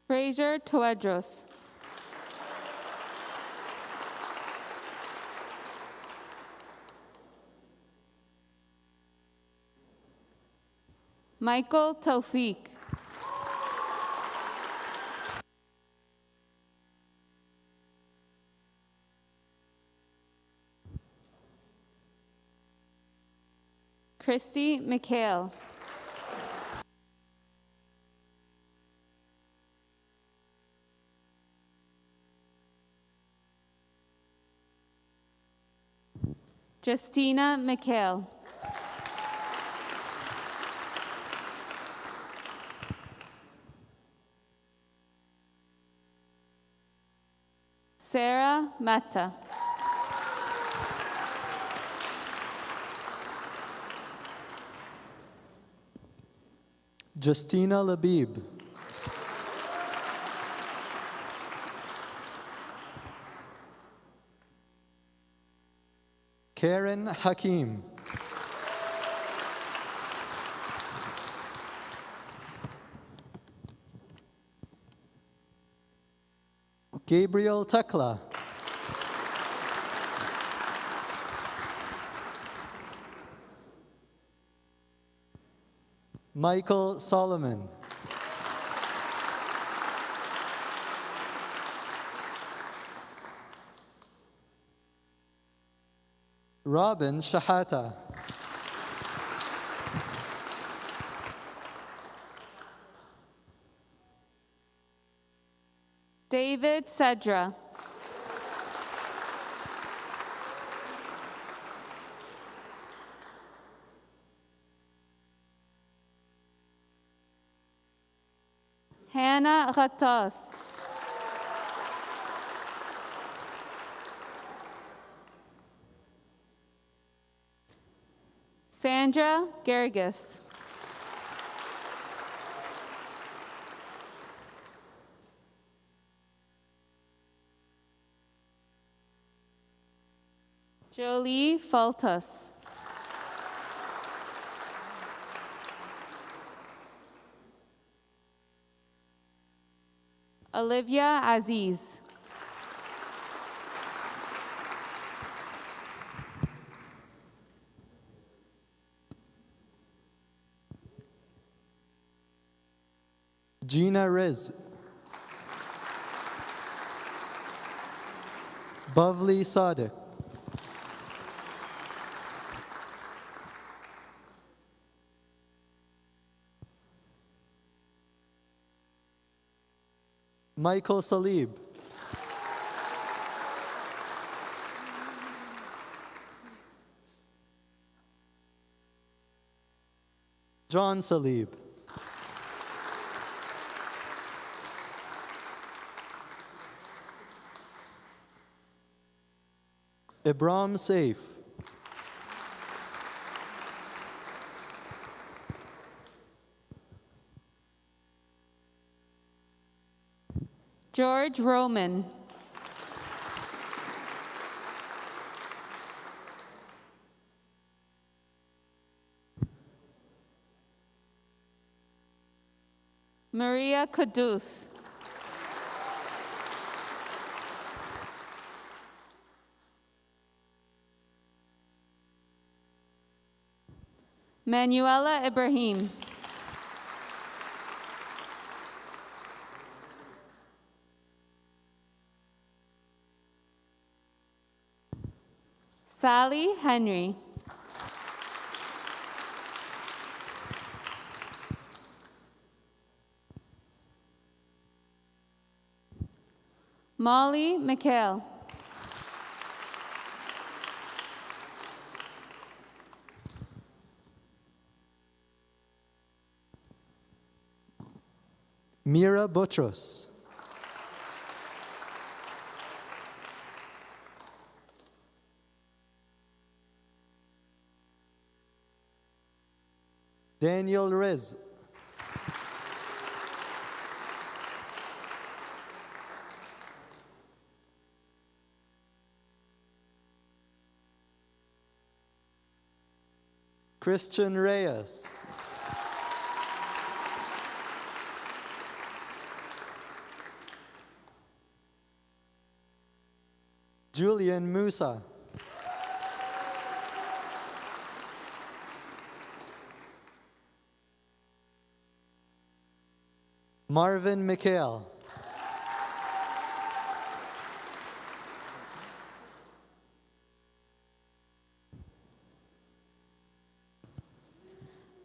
Fraser Toedros. Michael Tawfiq. Christy McHale. Justina McHale. Sarah Mata. Justina Labib. Karen Hakim. Gabriel Tekla. Michael Solomon. Robin Shahata. David Sedra. Hannah Ghatas. Sandra Gergis. Jolie Faltas. Olivia Aziz. Gina Riz. Bavli Sadiq. Michael Salib. John Salib. Ibram Saif. George Roman. Maria Kudus. Manuela Ibrahim. Sally Henry. Molly McHale. Mira Butros. Daniel Riz. Christian Reyes. Julian Musa. Marvin Mikhail.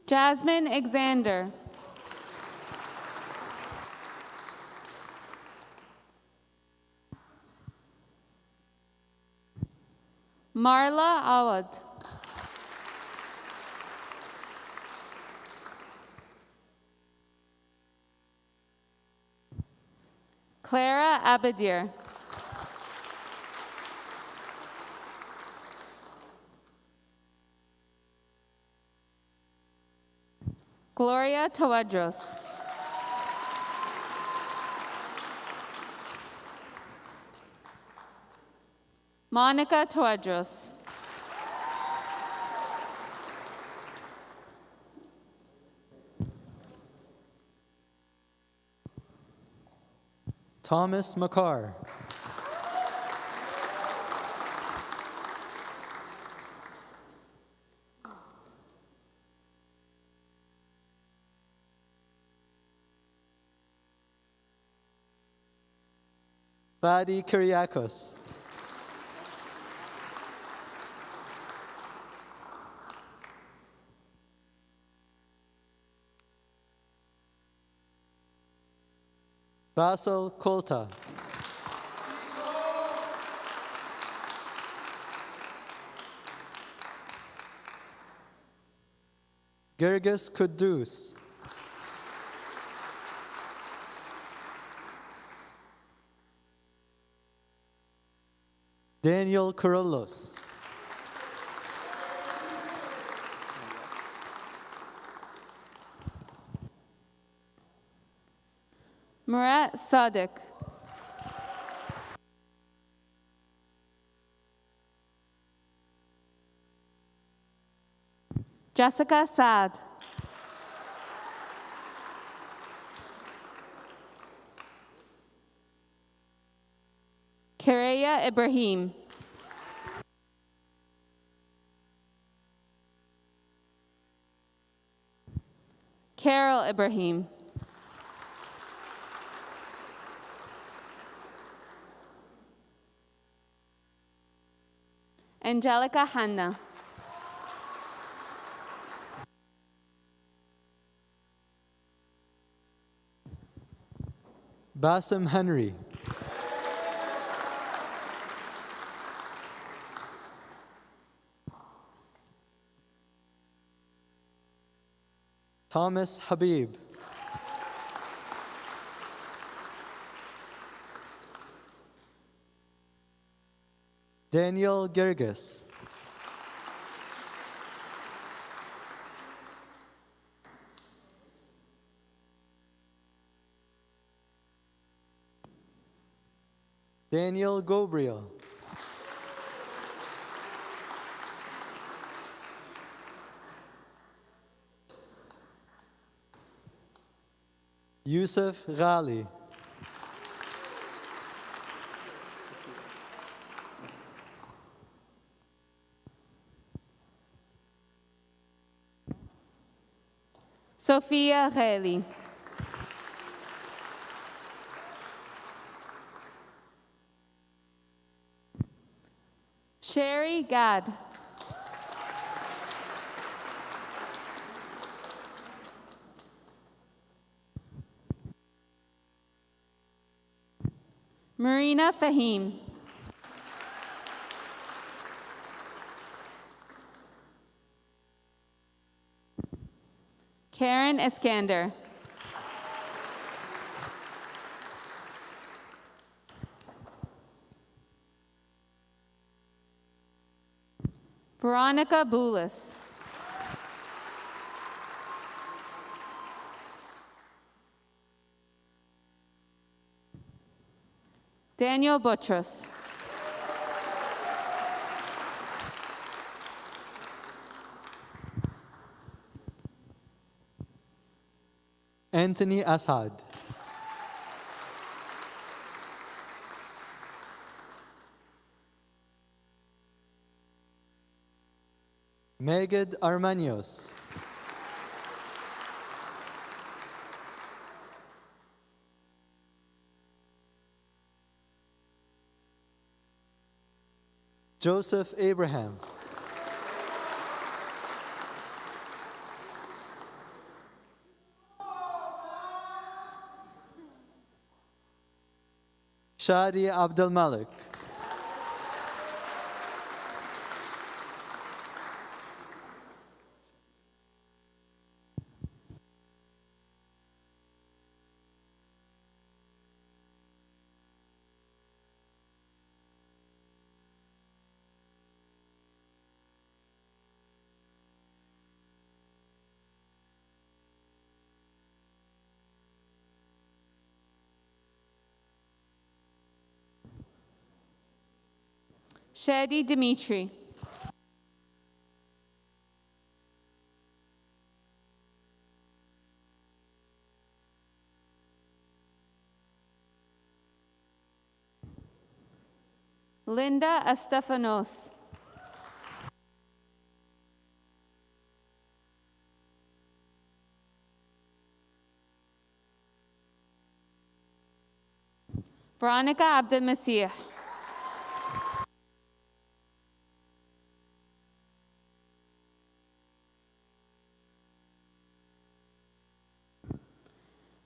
Jasmine Alexander. Marla Awad. Clara Abadir. Gloria Tawadros. Monica Tawadros. Thomas McCarr. Fadi Kyriakos. Basil Kolta. Gerges Kudus. Daniel Corollos. Murat Sadiq. Jessica Saad. Kireya Ibrahim. Carol Ibrahim. Angelica Hanna. Bassem Henry. Thomas Habib. Daniel Gerges. Daniel Gobriel. Yusuf Ghali. Sophia Ghali. Sherry Gad. Marina Fahim. Karen Iskander. Veronica Boulis. Daniel Buttress. Anthony Assad. Megad Armanios. Joseph Abraham. Shadi Abdul Malik. Shadi Dimitri. Linda Estefanos. Veronica Abdelmasih.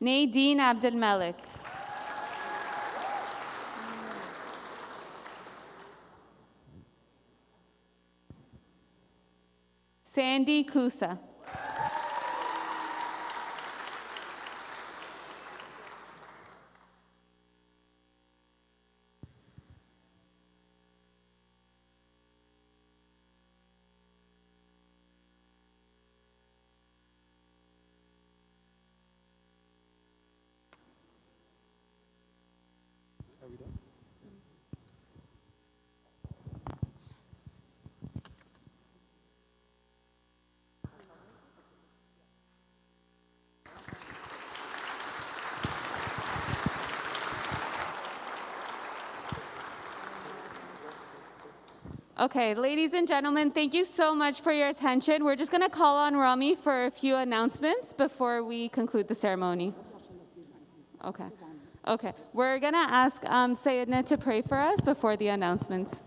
Nadine Abdelmalik. Sandy Kusa. Okay, ladies and gentlemen, thank you so much for your attention. We're just going to call on Rami for a few announcements before we conclude the ceremony. Okay. We're going to ask Sayedna to pray for us before the announcements.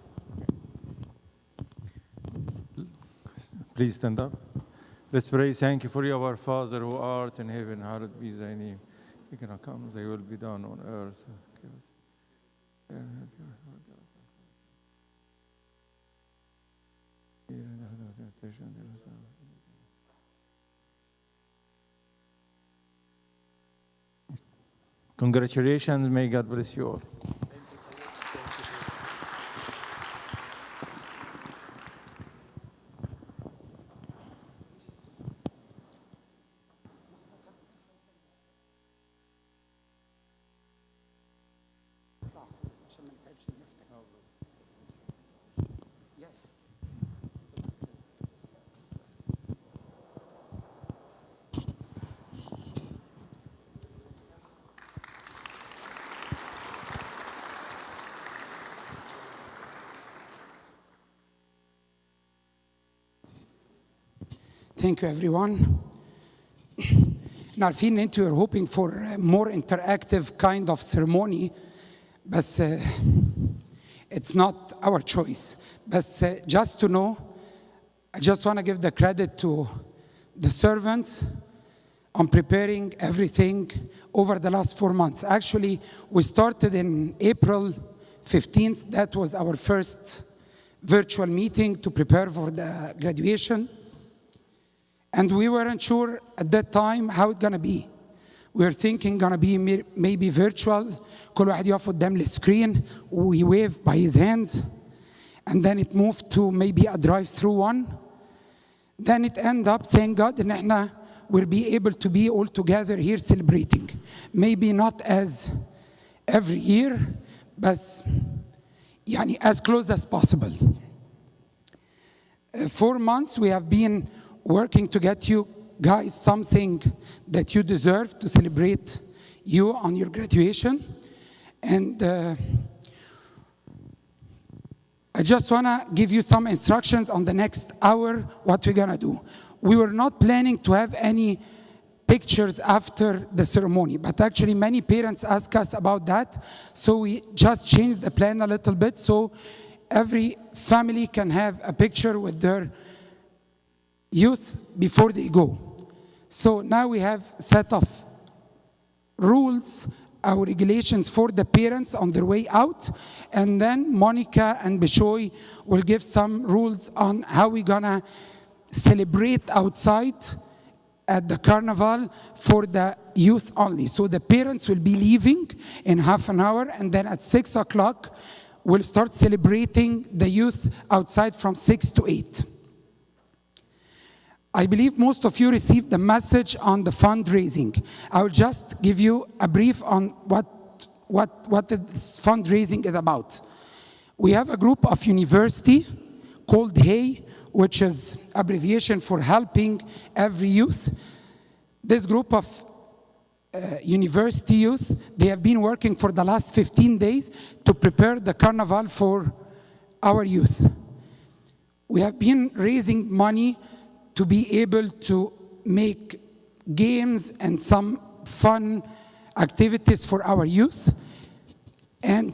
Please stand up. Let's pray. Thank you for you, our Father who art in heaven. Hallowed be thy name. Your kingdom come, thy will be done on earth. Give us. Congratulations. May God bless you all. Thank you, everyone. Now, عارفين ان انتوا you're hoping for a more interactive kind of ceremony, but it's not our choice. But just to know, I just want to give the credit to the servants on preparing everything over the last 4 months. Actually, we started in April 15th. That was our first virtual meeting to prepare for the graduation. And we weren't sure at that time how it's gonna be. We were thinking gonna be maybe virtual. كل واحد يقف قدام السكرين we wave by his hands. And then it moved to maybe a drive-through one. Then it ended up, thank God, إن احنا will be able to be all together here celebrating. Maybe not as every year, but يعني as close as possible. 4 months we have been working to get you guys something that you deserve to celebrate you on your graduation. And I just want to give you some instructions on the next hour, what we're going to do. We were not planning to have any pictures after the ceremony, but actually many parents ask us about that, so we just changed the plan a little bit so every family can have a picture with their youth before they go. So now we have set of rules, our regulations for the parents on their way out, and then Monica and Bishoy will give some rules on how we're gonna celebrate outside at the carnival for the youth only. So the parents will be leaving in half an hour, and then at 6 o'clock, we'll start celebrating the youth outside from 6 to 8. I believe most of you received the message on the fundraising. I will just give you a brief on what this fundraising is about. We have a group of university called HEY, which is abbreviation for Helping Every Youth. This group of university youth, they have been working for the last 15 days to prepare the carnival for our youth. We have been raising money to be able to make games and some fun activities for our youth, and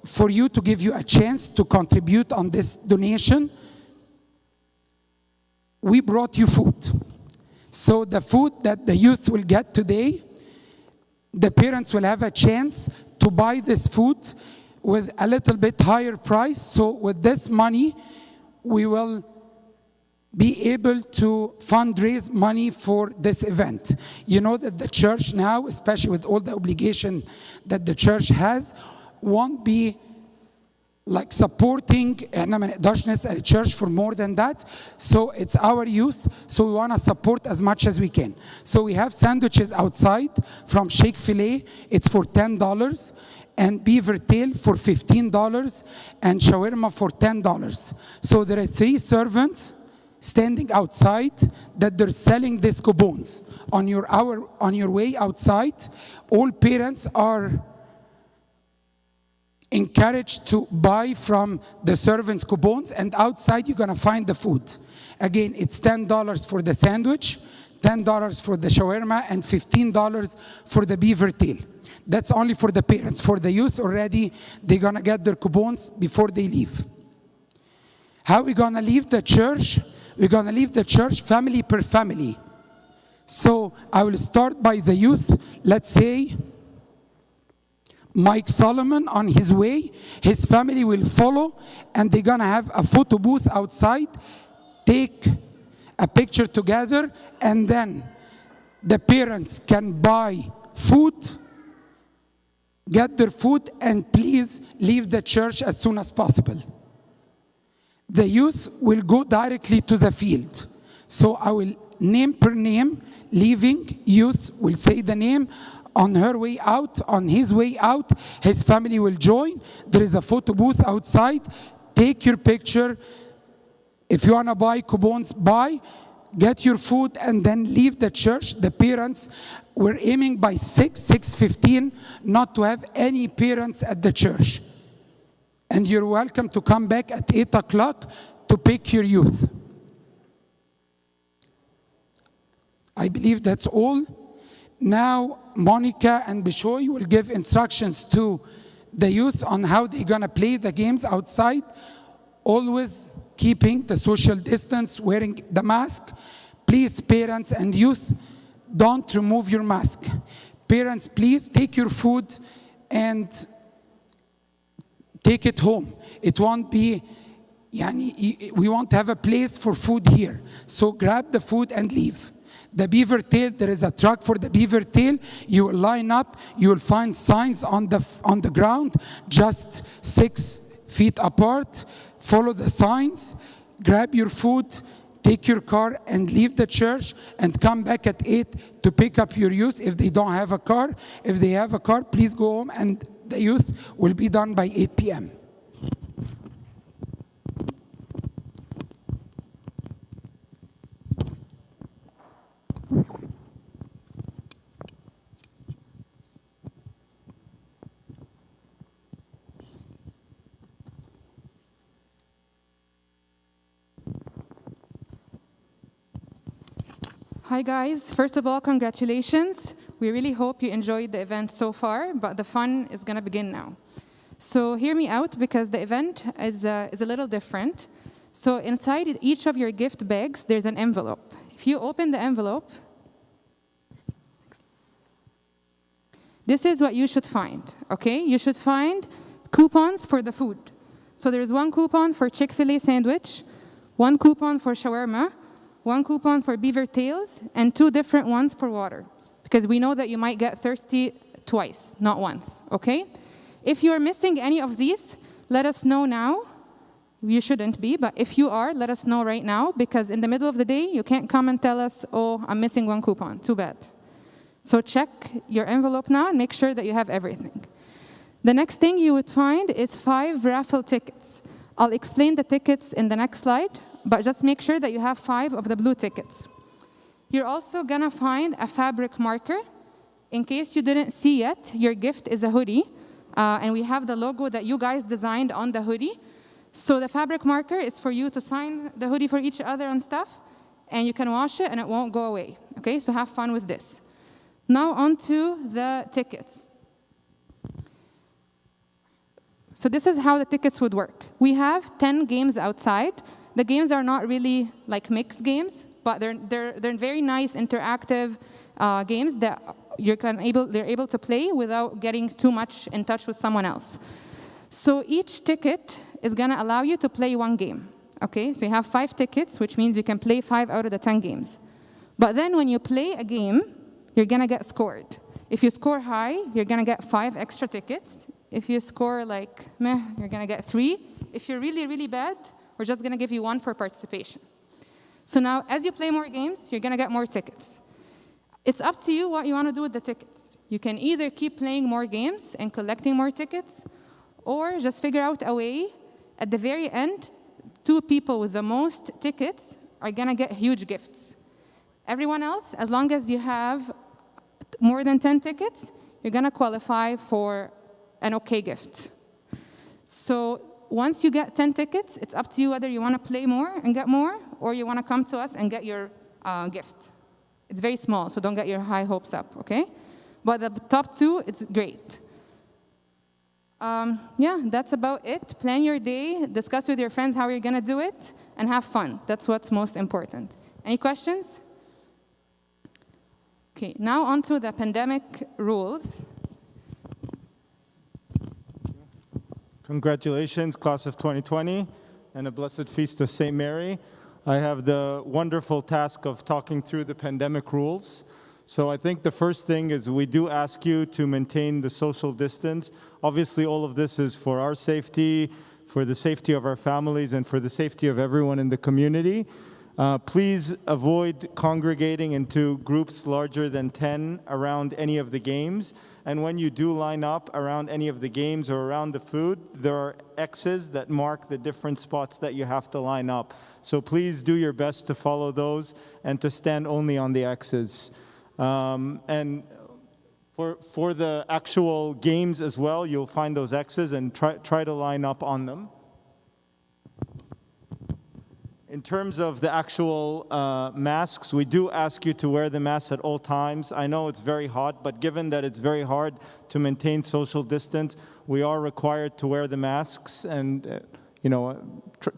for you to give you a chance to contribute on this donation. We brought you food. So the food that the youth will get today, the parents will have a chance to buy this food with a little bit higher price. So with this money, we will be able to fundraise money for this event. You know that the church now, especially with all the obligation that the church has, won't be like supporting احنا ما نقدرش نسأل الchurch for more than that. So it's our youth, so we want to support as much as we can. So we have sandwiches outside from Chick-fil-A, it's for $10, and beaver tail for $15, and shawarma for $10. So there are 3 servants standing outside that they're selling these coupons. On your way outside, all parents are encouraged to buy from the servants' coupons, and outside you're gonna find the food. Again, it's $10 for the sandwich, $10 for the shawarma, and $15 for the beaver tail. That's only for the parents. For the youth already, they're gonna get their coupons before they leave. How are we gonna leave the church? We're gonna leave the church family per family. So I will start by the youth. Let's say Mike Solomon on his way, his family will follow, and they're gonna have a photo booth outside, take a picture together, and then the parents can buy food, get their food, and please leave the church as soon as possible. The youth will go directly to the field. So I will name per name, leaving youth will say the name. On her way out, on his way out, his family will join. There is a photo booth outside. Take your picture. If you want to buy coupons, buy. Get your food and then leave the church. The parents, we're aiming by 6:15, not to have any parents at the church. And you're welcome to come back at 8 o'clock to pick your youth. I believe that's all. Now, Monica and Bishoy will give instructions to the youth on how they're gonna play the games outside, always keeping the social distance, wearing the mask. Please, parents and youth, don't remove your mask. Parents, please take your food and take it home. It won't be, we won't have a place for food here. So grab the food and leave. The beaver tail, there is a truck for the beaver tail. You will line up, you will find signs on the ground, just 6 feet apart. Follow the signs, grab your food, take your car and leave the church, and come back at 8 to pick up your youth if they don't have a car. If they have a car, please go home, and the youth will be done by 8 p.m. Hi guys, first of all, congratulations. We really hope you enjoyed the event so far, but the fun is gonna begin now. So hear me out because the event is a little different. So inside each of your gift bags, there's an envelope. If you open the envelope, this is what you should find, okay? You should find coupons for the food. So there's one coupon for Chick-fil-A sandwich, one coupon for shawarma, one coupon for beaver tails, and 2 different ones for water. Because we know that you might get thirsty twice, not once, okay? If you're missing any of these, let us know now. You shouldn't be, but if you are, let us know right now, because in the middle of the day, you can't come and tell us, oh, I'm missing one coupon, too bad. So check your envelope now and make sure that you have everything. The next thing you would find is 5 raffle tickets. I'll explain the tickets in the next slide, but just make sure that you have 5 of the blue tickets. You're also gonna find a fabric marker. In case you didn't see yet, your gift is a hoodie, and we have the logo that you guys designed on the hoodie. So the fabric marker is for you to sign the hoodie for each other and stuff, and you can wash it and it won't go away, okay? So have fun with this. Now on to the tickets. So this is how the tickets would work. We have 10 games outside. The games are not really like mixed games, but they're very nice interactive games that they're able to play without getting too much in touch with someone else. So each ticket is gonna allow you to play 1 game, okay? So you have 5 tickets, which means you can play 5 out of the 10 games. But then when you play a game, you're gonna get scored. If you score high, you're gonna get 5 extra tickets. If you score like meh, you're gonna get 3. If you're really, really bad, we're just gonna give you 1 for participation. So now, as you play more games, you're gonna get more tickets. It's up to you what you wanna do with the tickets. You can either keep playing more games and collecting more tickets, or just figure out a way. At the very end, 2 people with the most tickets are gonna get huge gifts. Everyone else, as long as you have more than 10 tickets, you're gonna qualify for an okay gift. So once you get 10 tickets, it's up to you whether you wanna play more and get more, or you wanna come to us and get your gift. It's very small, so don't get your high hopes up, okay? But the top 2, it's great. Yeah, that's about it. Plan your day, discuss with your friends how you're gonna do it, and have fun. That's what's most important. Any questions? Okay, now on to the pandemic rules. Congratulations, class of 2020, and a blessed feast of St. Mary. I have the wonderful task of talking through the pandemic rules. So I think the first thing is we do ask you to maintain the social distance. Obviously, all of this is for our safety, for the safety of our families, and for the safety of everyone in the community. Please avoid congregating into groups larger than 10 around any of the games. And when you do line up around any of the games or around the food, there are X's that mark the different spots that you have to line up. So please do your best to follow those and to stand only on the X's. And for the actual games as well, you'll find those X's and try to line up on them. In terms of the actual masks, we do ask you to wear the mask at all times. I know it's very hot, but given that it's very hard to maintain social distance, we are required to wear the masks and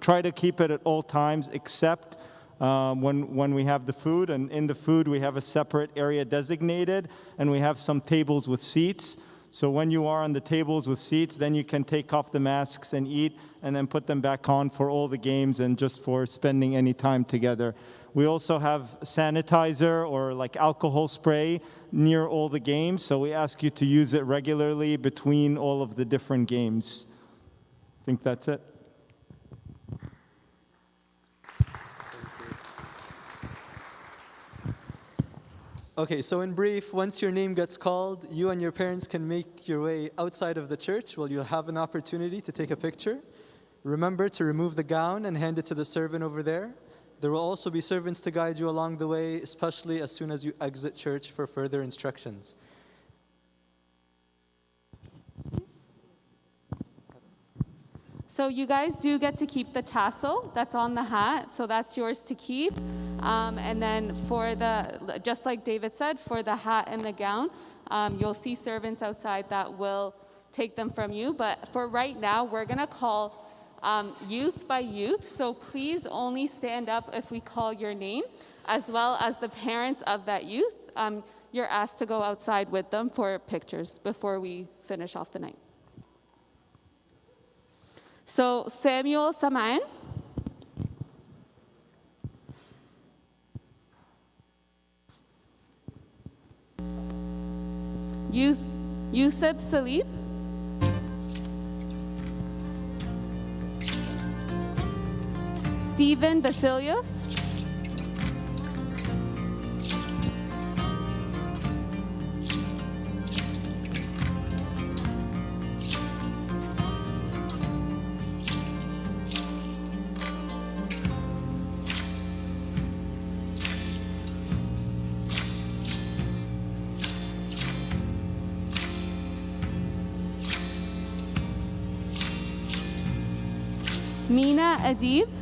try to keep it at all times, except when we have the food. And in the food, we have a separate area designated, and we have some tables with seats. So when you are on the tables with seats, then you can take off the masks and eat, and then put them back on for all the games and just for spending any time together. We also have sanitizer or like alcohol spray near all the games, so we ask you to use it regularly between all of the different games. I think that's it. Okay, so in brief, once your name gets called, you and your parents can make your way outside of the church where you'll have an opportunity to take a picture. Remember to remove the gown and hand it to the servant over there. There will also be servants to guide you along the way, especially as soon as you exit church for further instructions. So you guys do get to keep the tassel that's on the hat, so that's yours to keep. And then for the, just like David said, for the hat and the gown, you'll see servants outside that will take them from you. But for right now, we're gonna call youth by youth. So please only stand up if we call your name, as well as the parents of that youth. You're asked to go outside with them for pictures before we finish off the night. So Samuel Samayan. Yusuf Salib. Stephen Basilios. Mina Adib.